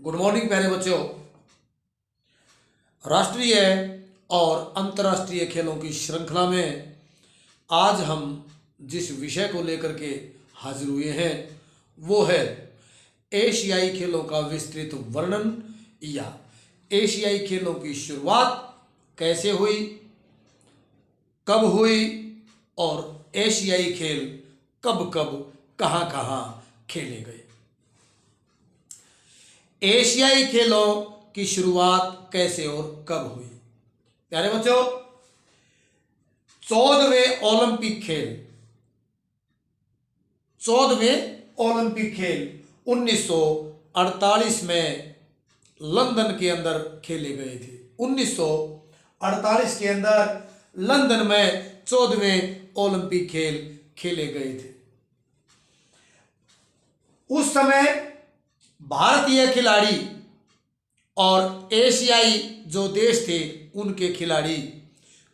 Good morning प्यारे बच्चों। राष्ट्रीय और अंतर्राष्ट्रीय खेलों की श्रृंखला में आज हम जिस विषय को लेकर के हाजिर हुए हैं वो है एशियाई खेलों का विस्तृत वर्णन या एशियाई खेलों की शुरुआत कैसे हुई, कब हुई और एशियाई खेल कब कब कहाँ कहाँ खेले गए। एशियाई खेलों की शुरुआत कैसे और कब हुई? प्यारे बच्चों, 14वें ओलंपिक खेल 1948 में लंदन के अंदर खेले गए थे। 1948 के अंदर लंदन में 14वें ओलंपिक खेल खेले गए थे। उस समय भारतीय खिलाड़ी और एशियाई जो देश थे उनके खिलाड़ी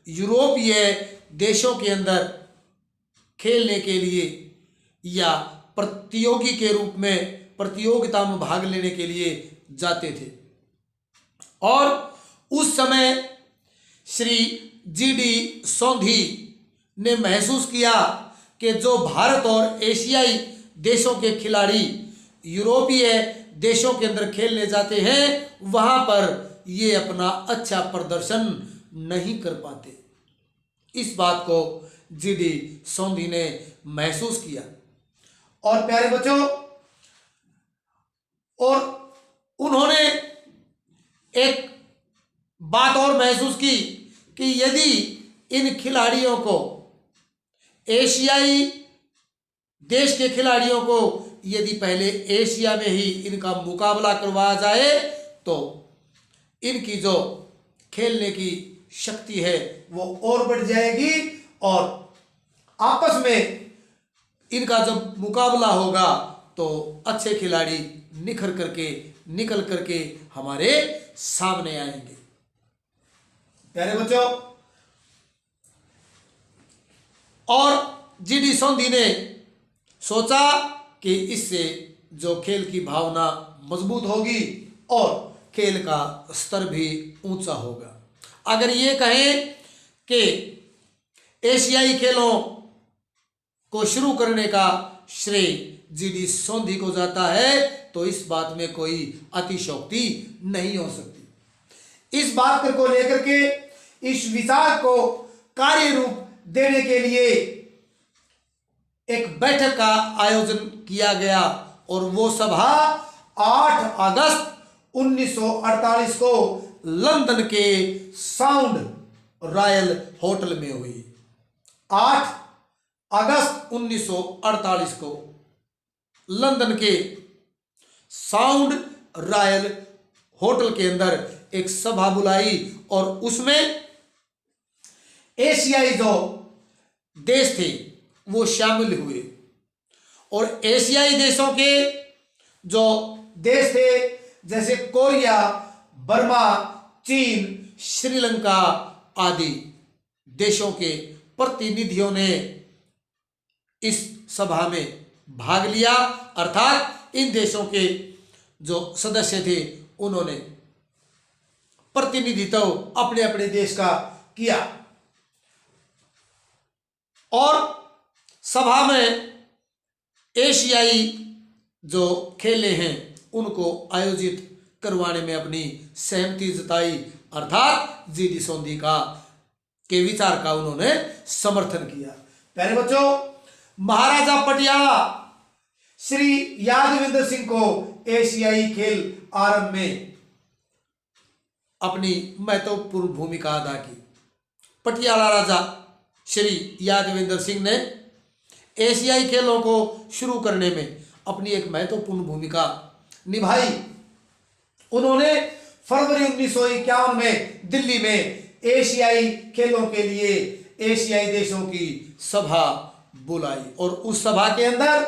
यूरोपीय देशों के अंदर खेलने के लिए या प्रतियोगी के रूप में प्रतियोगिता में भाग लेने के लिए जाते थे। और उस समय श्री जीडी सोंधी ने महसूस किया कि जो भारत और एशियाई देशों के खिलाड़ी यूरोपीय देशों के अंदर खेलने जाते हैं वहां पर ये अपना अच्छा प्रदर्शन नहीं कर पाते। इस बात को जीडी सोंधी ने महसूस किया। और प्यारे बच्चों, और उन्होंने एक बात और महसूस की कि यदि इन खिलाड़ियों को, एशियाई देश के खिलाड़ियों को यदि पहले एशिया में ही इनका मुकाबला करवाया जाए तो इनकी जो खेलने की शक्ति है वो और बढ़ जाएगी और आपस में इनका जब मुकाबला होगा तो अच्छे खिलाड़ी निकल करके हमारे सामने आएंगे। प्यारे बच्चों, और जीडी सोंधी ने सोचा कि इससे जो खेल की भावना मजबूत होगी और खेल का स्तर भी ऊंचा होगा। अगर ये कहें कि एशियाई खेलों को शुरू करने का श्रेय जीडी सोंधी को जाता है तो इस बात में कोई अतिशयोक्ति नहीं हो सकती। इस बात को लेकर के इस विचार को कार्य रूप देने के लिए एक बैठक का आयोजन किया गया और वो सभा 8 अगस्त 1948 को लंदन के साउंड रॉयल होटल में हुई। 8 अगस्त 1948 को लंदन के साउंड रॉयल होटल के अंदर एक सभा बुलाई और उसमें एशियाई जो देश थे वो शामिल हुए। और एशियाई देशों के जो देश थे जैसे कोरिया, बर्मा, चीन, श्रीलंका आदि देशों के प्रतिनिधियों ने इस सभा में भाग लिया। अर्थात इन देशों के जो सदस्य थे उन्होंने प्रतिनिधित्व अपने अपने देश का किया और सभा में एशियाई जो खेलें हैं उनको आयोजित करवाने में अपनी सहमति जताई। अर्थात जीडी सोंधी के विचार का उन्होंने समर्थन किया। प्यारे बच्चों, महाराजा पटियाला श्री यादवेंद्र सिंह को एशियाई खेल आरंभ में अपनी महत्वपूर्ण भूमिका अदा की। पटियाला राजा श्री यादवेंद्र सिंह ने एशियाई खेलों को शुरू करने में अपनी एक महत्वपूर्ण भूमिका निभाई। उन्होंने फरवरी 1951 में दिल्ली में एशियाई खेलों के लिए एशियाई देशों की सभा बुलाई और उस सभा के अंदर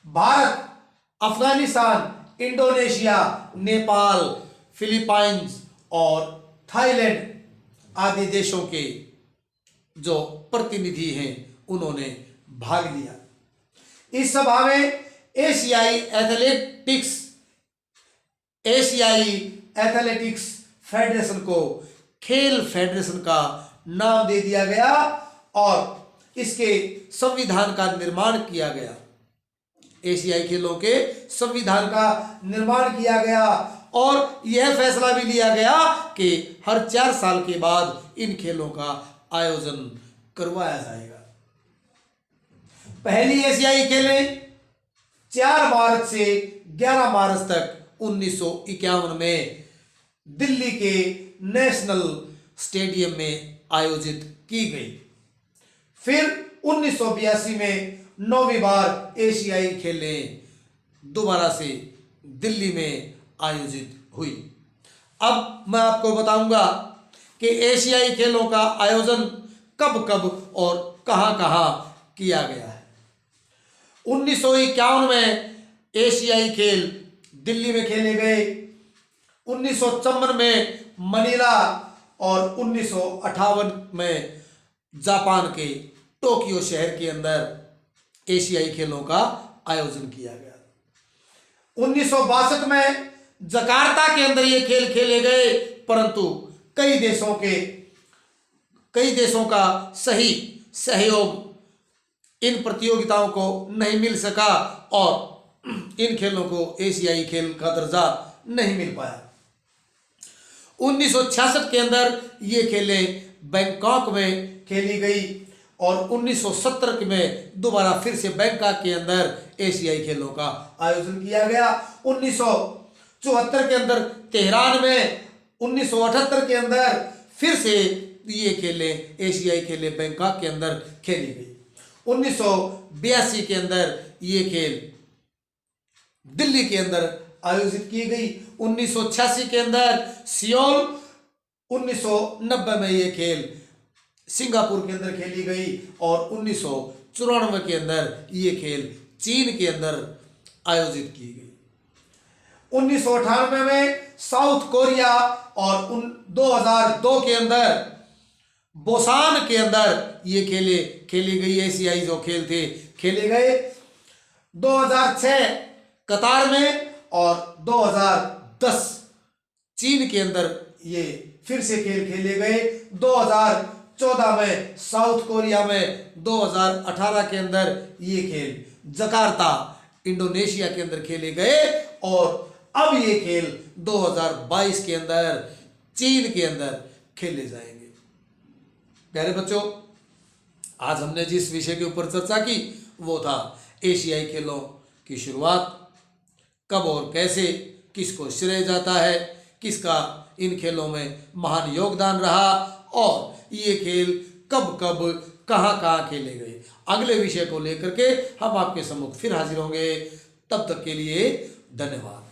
भारत, अफगानिस्तान, इंडोनेशिया, नेपाल, फिलीपाइंस और थाईलैंड आदि देशों के जो प्रतिनिधि हैं उन्होंने भाग लिया। इस सभा में एशियाई एथलेटिक्स एशियाई एथलेटिक्स फेडरेशन को खेल फेडरेशन का नाम दे दिया गया और इसके संविधान का निर्माण किया गया। एशियाई खेलों के संविधान का निर्माण किया गया और यह फैसला भी लिया गया कि हर 4 साल के बाद इन खेलों का आयोजन करवाया जाएगा। पहली एशियाई खेलें 4 मार्च से 11 मार्च तक 1951 में दिल्ली के नेशनल स्टेडियम में आयोजित की गई। फिर 1982 में 9वीं बार एशियाई खेलें दोबारा से दिल्ली में आयोजित हुई। अब मैं आपको बताऊंगा कि एशियाई खेलों का आयोजन कब कब और कहां कहां किया गया है। 1951 में एशियाई खेल दिल्ली में खेले गए, 1954 में मनीला और 1958 में जापान के टोक्यो शहर के अंदर एशियाई खेलों का आयोजन किया गया। 1962 में जकार्ता के अंदर ये खेल खेले गए, परंतु कई देशों का सही सहयोग इन प्रतियोगिताओं को नहीं मिल सका और इन खेलों को एशियाई खेल का दर्जा नहीं मिल पाया। 1966 के अंदर ये खेलें बैंकॉक में खेली गई और 1970 में दोबारा फिर से बैंकॉक के अंदर एशियाई खेलों का आयोजन किया गया। 1974 के अंदर तेहरान में, 1978 के अंदर फिर से ये खेलें एशियाई खेलें बैंकॉक के अंदर खेली गई। 1982 के अंदर ये खेल दिल्ली के अंदर आयोजित की गई। 1986 के अंदर सियोल, 1990 में ये खेल सिंगापुर के अंदर खेली गई और 1994 के अंदर ये खेल चीन के अंदर आयोजित की गई। 1998 में साउथ कोरिया और 2002 के अंदर बोसान के अंदर ये खेली गई। एशियाई जो खेल थे खेले गए। 2006 कतार में और 2010 चीन के अंदर ये फिर से खेल खेले गए। 2014 में साउथ कोरिया में, 2018 के अंदर ये खेल जकार्ता इंडोनेशिया के अंदर खेले गए और अब ये खेल 2022 के अंदर चीन के अंदर खेले जाएंगे। प्यारे बच्चों, आज हमने जिस विषय के ऊपर चर्चा की वो था एशियाई खेलों की शुरुआत, कब और कैसे, किसको श्रेय जाता है, किसका इन खेलों में महान योगदान रहा और ये खेल कब कब कहाँ कहाँ खेले गए। अगले विषय को लेकर के हम आपके सम्मुख फिर हाजिर होंगे। तब तक के लिए धन्यवाद।